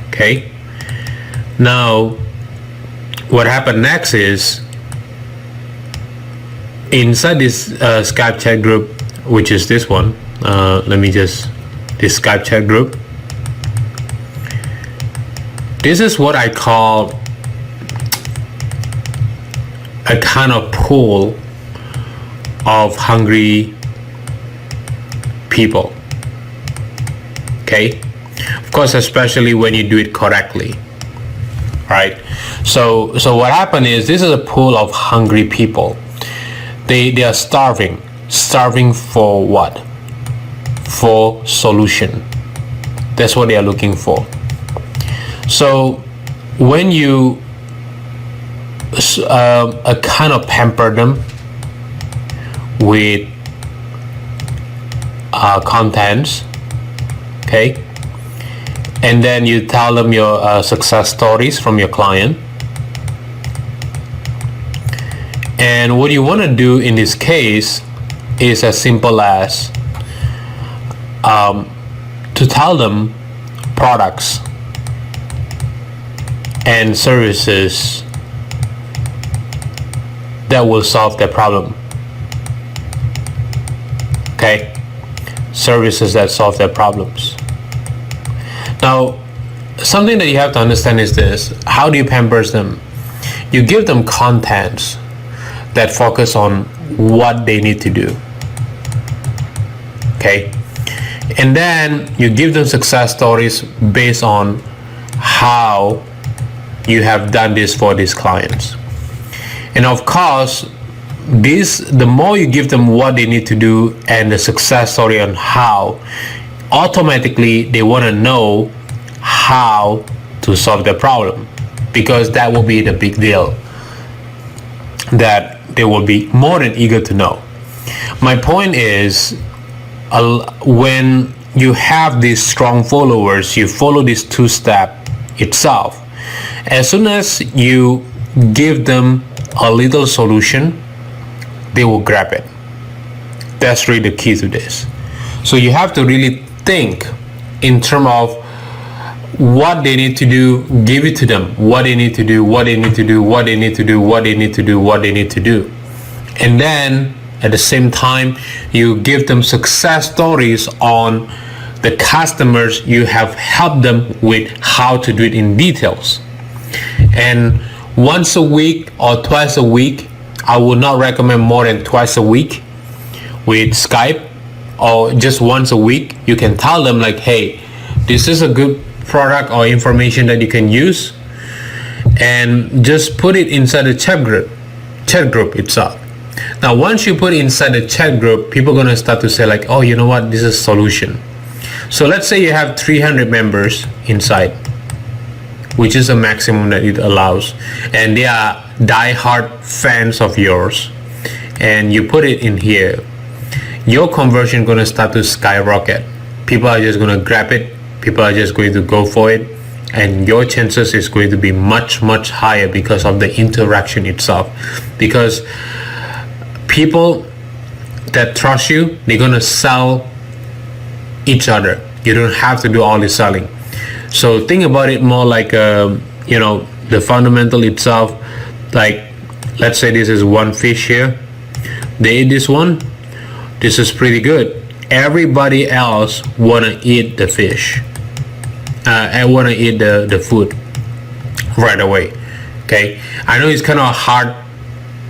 Speaker 1: Okay, now what happened next is, inside this Skype chat group, which is this one, this Skype chat group, this is what I call a kind of pool of hungry people. Okay, of course, especially when you do it correctly, right? So what happened is, this is a pool of hungry people. They are starving for what? For solution. That's what they are looking for. So when you kind of pamper them with contents, okay, and then you tell them your success stories from your client. And what you want to do in this case is as simple as to tell them products and services that will solve their problem. Okay, services that solve their problems. Now, something that you have to understand is this: how do you pamper them? You give them contents that focus on what they need to do. Okay, and then you give them success stories based on how you have done this for these clients. And of course, the more you give them what they need to do and the success story on how, automatically they want to know how to solve the problem, because that will be the big deal that they will be more than eager to know. My point is, when you have these strong followers, you follow this two-step itself. As soon as you give them a little solution, they will grab it. That's really the key to this. So you have to really think in terms of what they need to do, give it to them, what they need to do, what they need to do, what they need to do, what they need to do, what they need to do. And then at the same time, you give them success stories on the customers you have helped them with how to do it in details. And once a week or twice a week, I would not recommend more than twice a week with Skype, or just once a week. You can tell them like, hey, this is a good product or information that you can use, and just put it inside the chat group itself. Now once you put it inside the chat group, people are going to start to say like, oh, you know what, this is a solution. So let's say you have 300 members inside, which is the maximum that it allows, and they are die-hard fans of yours, and you put it in here, your conversion going to start to skyrocket. People are just going to grab it, people are just going to go for it, and your chances is going to be much higher because of the interaction itself. Because people that trust you, they're going to sell each other. You don't have to do all the selling. So think about it more like the fundamental itself. Like, let's say this is one fish here, they eat this one, this is pretty good. Everybody else wanna eat the fish. I wanna eat the food right away. Okay, I know it's kind of hard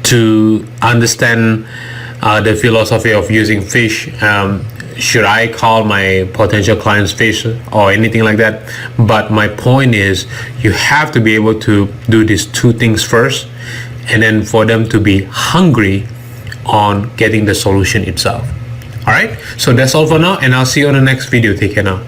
Speaker 1: to understand the philosophy of using fish. Should I call my potential clients fish or anything like that? But my point is, you have to be able to do these two things first, and then for them to be hungry on getting the solution itself. All right, so that's all for now, and I'll see you on the next video. Take care now.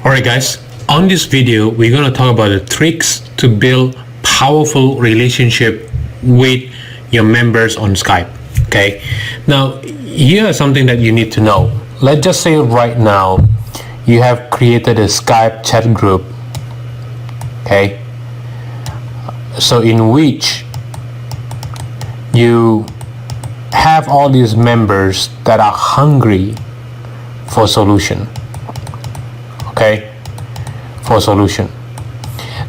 Speaker 1: Alright guys, on this video we're going to talk about the tricks to build powerful relationship with your members on Skype. Okay, now here is something that you need to know. Let's just say right now you have created a Skype chat group, okay, so in which you have all these members that are hungry for solution. Okay, for solution.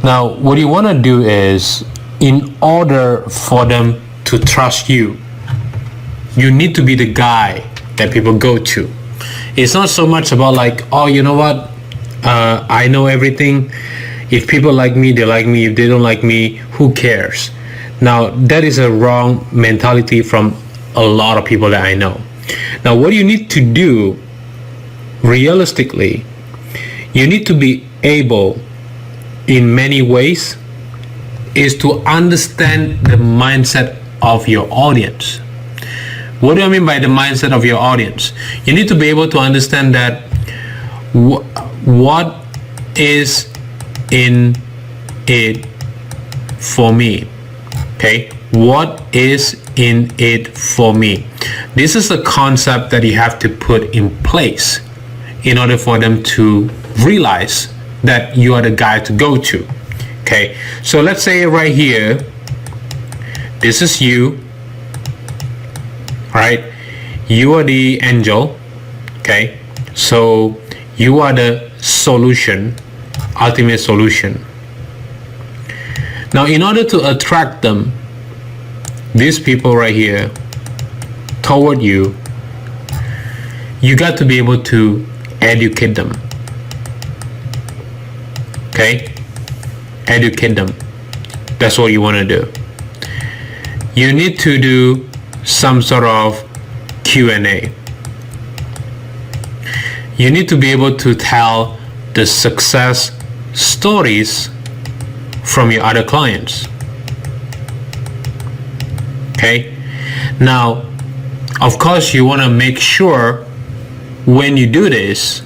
Speaker 1: Now what you want to do is, in order for them to trust you, you need to be the guy that people go to. It's not so much about like, oh, you know what, I know everything. If people like me, they like me. If they don't like me, who cares? Now that is a wrong mentality from a lot of people that I know. Now what you need to do realistically, you need to be able, in many ways, is to understand the mindset of your audience. What do I mean by the mindset of your audience? You need to be able to understand that what is in it for me. Okay, what is in it for me? This is a concept that you have to put in place in order for them to realize that you are the guy to go to. Okay, so let's say right here, this is you. All right, you are the angel. Okay, so you are the solution, ultimate solution. Now in order to attract them, these people right here, toward you, you got to be able to educate them. Okay, educate them. That's what you want to do. You need to do some sort of Q&A. You need to be able to tell the success stories from your other clients. Okay, now of course you want to make sure when you do this,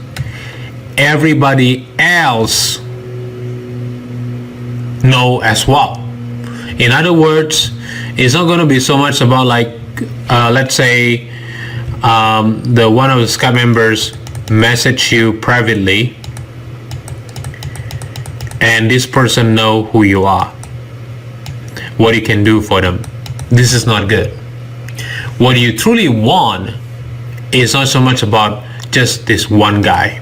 Speaker 1: everybody else know as well. In other words, it's not going to be so much about like let's say the one of the Skype members message you privately and this person know who you are, what you can do for them. This is not good. What you truly want is not so much about just this one guy.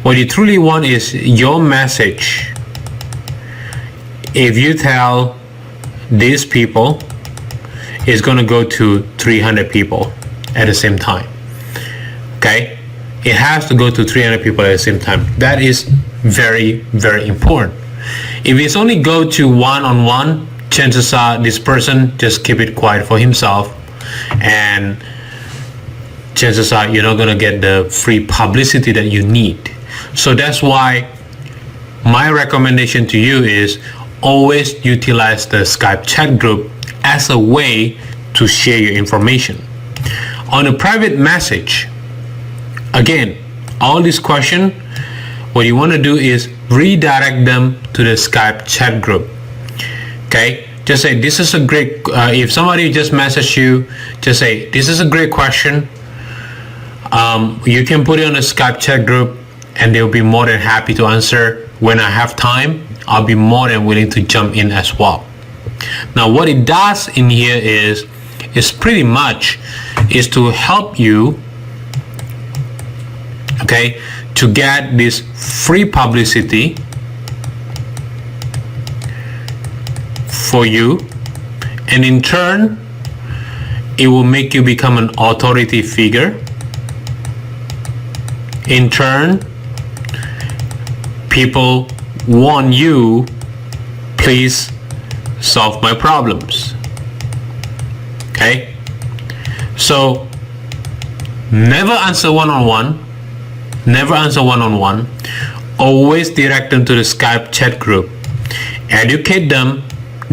Speaker 1: What you truly want is your message. If you tell these people, it's going to go to 300 people at the same time. Okay, it has to go to 300 people at the same time. That is very, very important. If it's only go to one-on-one, chances are this person just keep it quiet for himself, and chances are you're not going to get the free publicity that you need. So that's why my recommendation to you is always utilize the Skype chat group as a way to share your information. On a private message, again, all these questions, what you want to do is redirect them to the Skype chat group. Okay, just say this is a great if somebody just message you, just say this is a great question. You can put it on a Skype chat group and they'll be more than happy to answer. When I have time, I'll be more than willing to jump in as well. Now what it does in here is pretty much is to help you, okay, to get this free publicity for you, and in turn it will make you become an authority figure. In turn, people want you, please solve my problems. Okay, so never answer one-on-one, always direct them to the Skype chat group, educate them,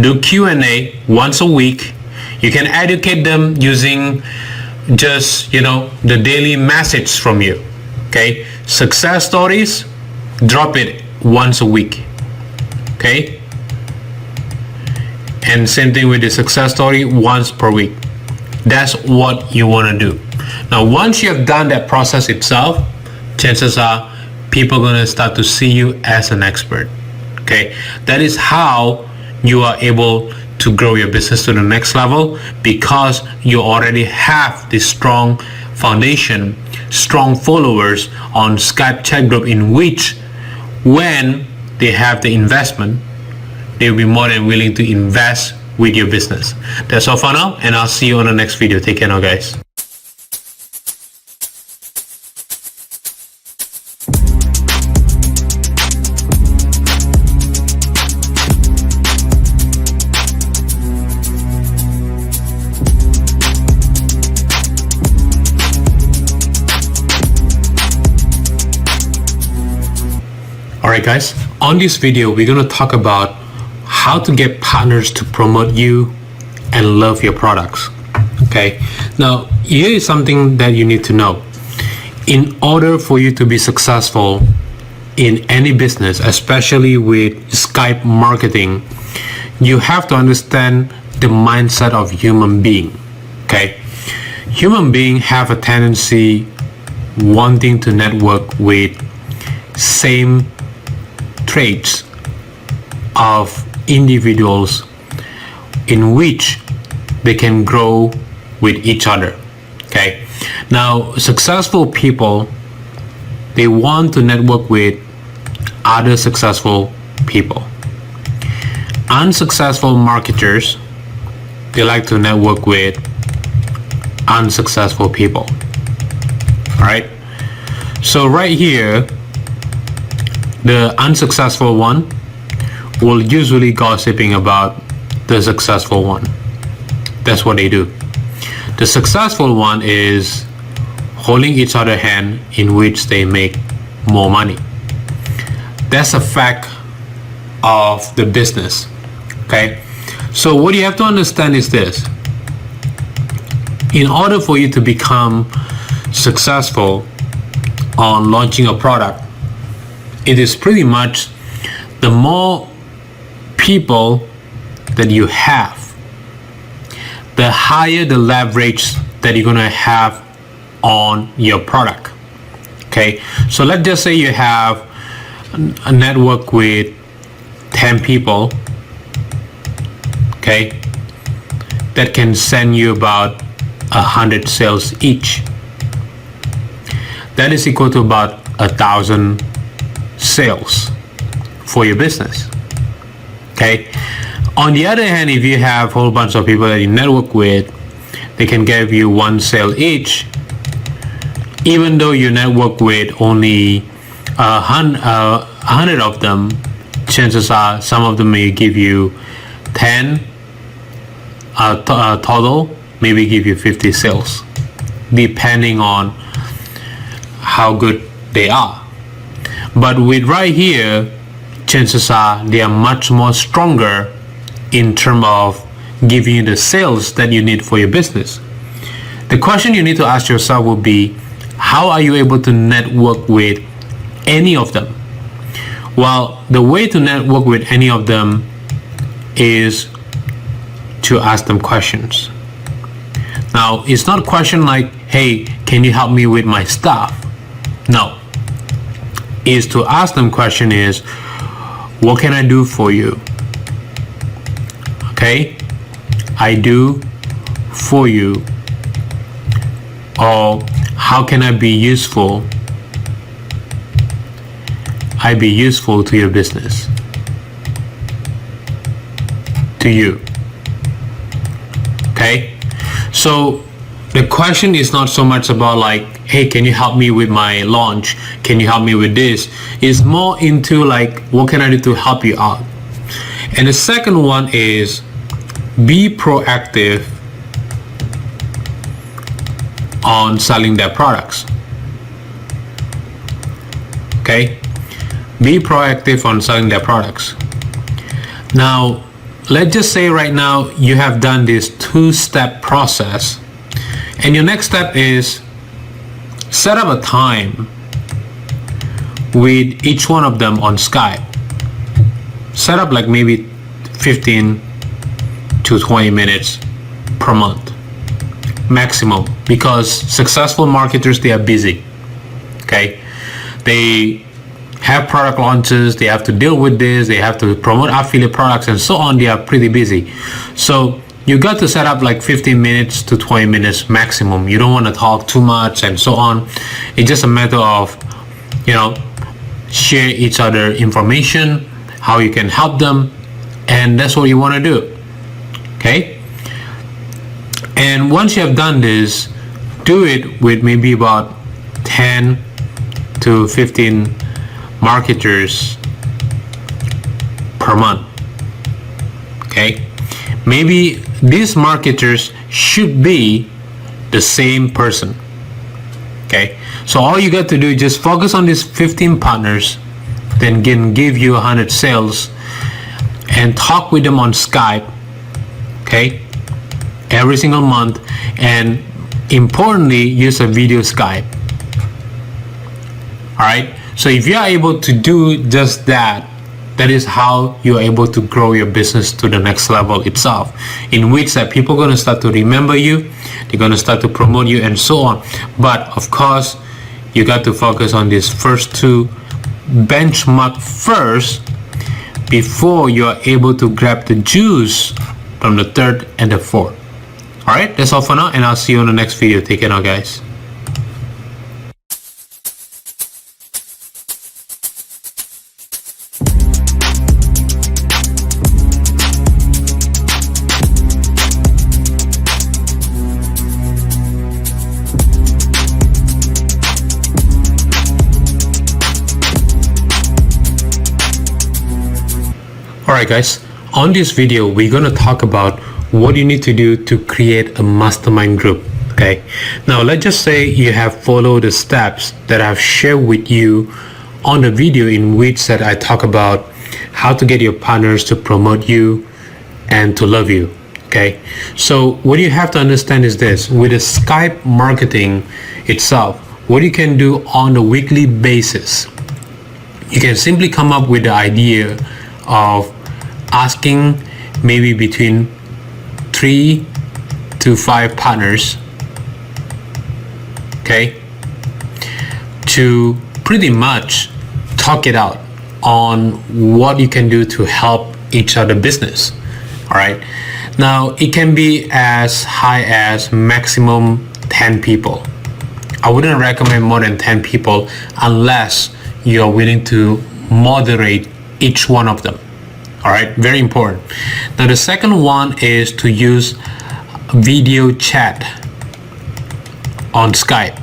Speaker 1: do Q&A once a week. You can educate them using just, the daily message from you. Okay, success stories, drop it once a week. Okay, and same thing with the success story, once per week. That's what you want to do. Now once you have done that process itself, chances are people are going to start to see you as an expert. Okay, that is how you are able to grow your business to the next level, because you already have this strong foundation, strong followers on Skype chat group, in which when they have the investment, they'll be more than willing to invest with your business. That's all for now, and I'll see you on the next video. Take care now, guys. Alright guys, on this video we're going to talk about how to get partners to promote you and love your products. Okay, now here is something that you need to know. In order for you to be successful in any business, especially with Skype marketing, you have to understand the mindset of human being. Okay, human beings have a tendency wanting to network with same traits of individuals in which they can grow with each other. Okay, now successful people, they want to network with other successful people. Unsuccessful marketers, they like to network with unsuccessful people. All right, so right here, the unsuccessful one will usually gossiping about the successful one. That's what they do. The successful one is holding each other's hand, in which they make more money. That's a fact of the business. Okay, so what you have to understand is this: in order for you to become successful on launching a product, it is pretty much the more people that you have, the higher the leverage that you're gonna have on your product. Okay, so let's just say you have a network with 10 people, okay, that can send you about 100 sales each. That is equal to about 1,000 sales for your business. Okay. On the other hand, if you have a whole bunch of people that you network with, they can give you 1 sale each. Even though you network with only 100 of them, chances are some of them may give you 10 total, maybe give you 50 sales, depending on how good they are. But with right here, chances are they are much more stronger in terms of giving you the sales that you need for your business. The question you need to ask yourself will be, how are you able to network with any of them? Well, the way to network with any of them is to ask them questions. Now, it's not a question like, hey, can you help me with my stuff? No. Is to ask them question is, what can I do for you? Okay, I do for you. Or how can I be useful? I be useful to your business, to you. Okay, so the question is not so much about like, hey, can you help me with my launch? Can you help me with this? It's more into like, what can I do to help you out? And the second one is be proactive on selling their products. Okay, be proactive on selling their products. Now, let's just say right now you have done this 2-step process, and your next step is set up a time with each one of them on Skype. Set up like maybe 15 to 20 minutes per month maximum, because successful marketers, they are busy. Okay, they have product launches, they have to deal with this, they have to promote affiliate products and so on. They are pretty busy. So you got to set up like 15 minutes to 20 minutes maximum. You don't want to talk too much and so on. It's just a matter of, you know, share each other information, how you can help them, and that's what you want to do. Okay, and once you have done this, do it with maybe about 10 to 15 marketers per month. Okay, maybe these marketers should be the same person. Okay, so all you got to do is just focus on these 15 partners, then can give you 100 sales, and talk with them on Skype. Okay, every single month, and importantly, use a video Skype. All right, so if you are able to do just that, that is how you are able to grow your business to the next level itself, in which that people are going to start to remember you, they're going to start to promote you and so on. But of course, you got to focus on these first 2, benchmark first, before you are able to grab the juice from the 3rd and the 4th. All right, that's all for now, and I'll see you on the next video. Take care now, guys. Alright guys, on this video we're going to talk about what you need to do to create a mastermind group. Okay, now let's just say you have followed the steps that I've shared with you on the video, in which that I talk about how to get your partners to promote you and to love you. Okay, so what you have to understand is this: with the Skype marketing itself, what you can do on a weekly basis, you can simply come up with the idea of asking maybe between 3 to 5 partners, okay, to pretty much talk it out on what you can do to help each other business. All right, now it can be as high as maximum 10 people. I wouldn't recommend more than 10 people unless you're willing to moderate each one of them. All right, very important. Now the second one is to use video chat on Skype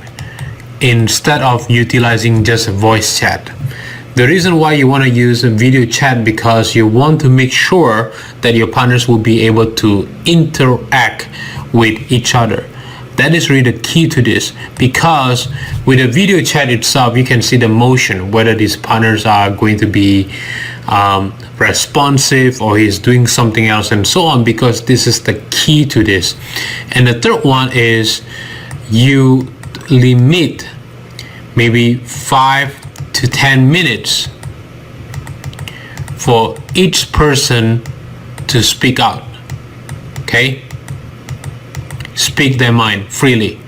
Speaker 1: instead of utilizing just voice chat. The reason why you want to use a video chat because you want to make sure that your partners will be able to interact with each other. That is really the key to this, because with a video chat itself, you can see the motion, whether these partners are going to be responsive or he's doing something else and so on, because this is the key to this. And the third one is you limit maybe 5 to 10 minutes for each person to speak out. Okay? Speak their mind freely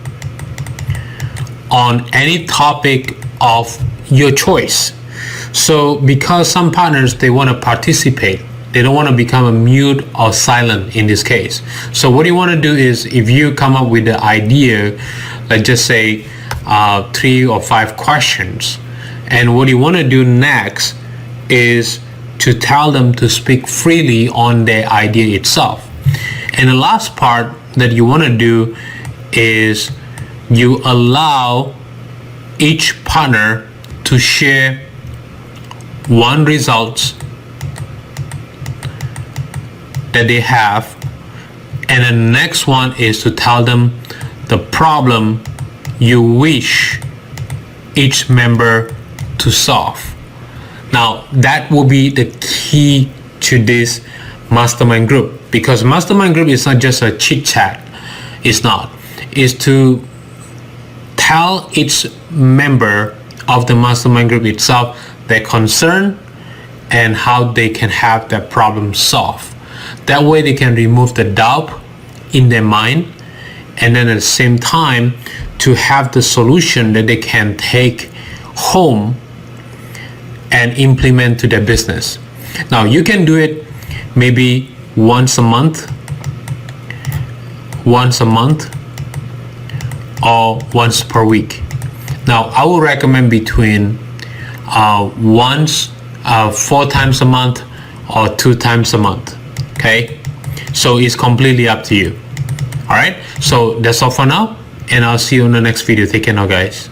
Speaker 1: on any topic of your choice. So because some partners, they want to participate, they don't want to become a mute or silent in this case. So what you want to do is, if you come up with the idea, let's just say 3 or 5 questions, and what you want to do next is to tell them to speak freely on their idea itself. And the last part that you want to do is you allow each partner to share one result that they have, and the next one is to tell them the problem you wish each member to solve. Now that will be the key to this mastermind group, because mastermind group is not just a chit chat. It's not. It's to tell each member of the mastermind group itself their concern and how they can have that problem solved. That way they can remove the doubt in their mind, and then at the same time to have the solution that they can take home and implement to their business. Now you can do it maybe once a month, or once per week. Now I will recommend between 4 times a month or 2 times a month. Okay, so it's completely up to you. All right, so that's all for now, and I'll see you in the next video. Take care now, guys.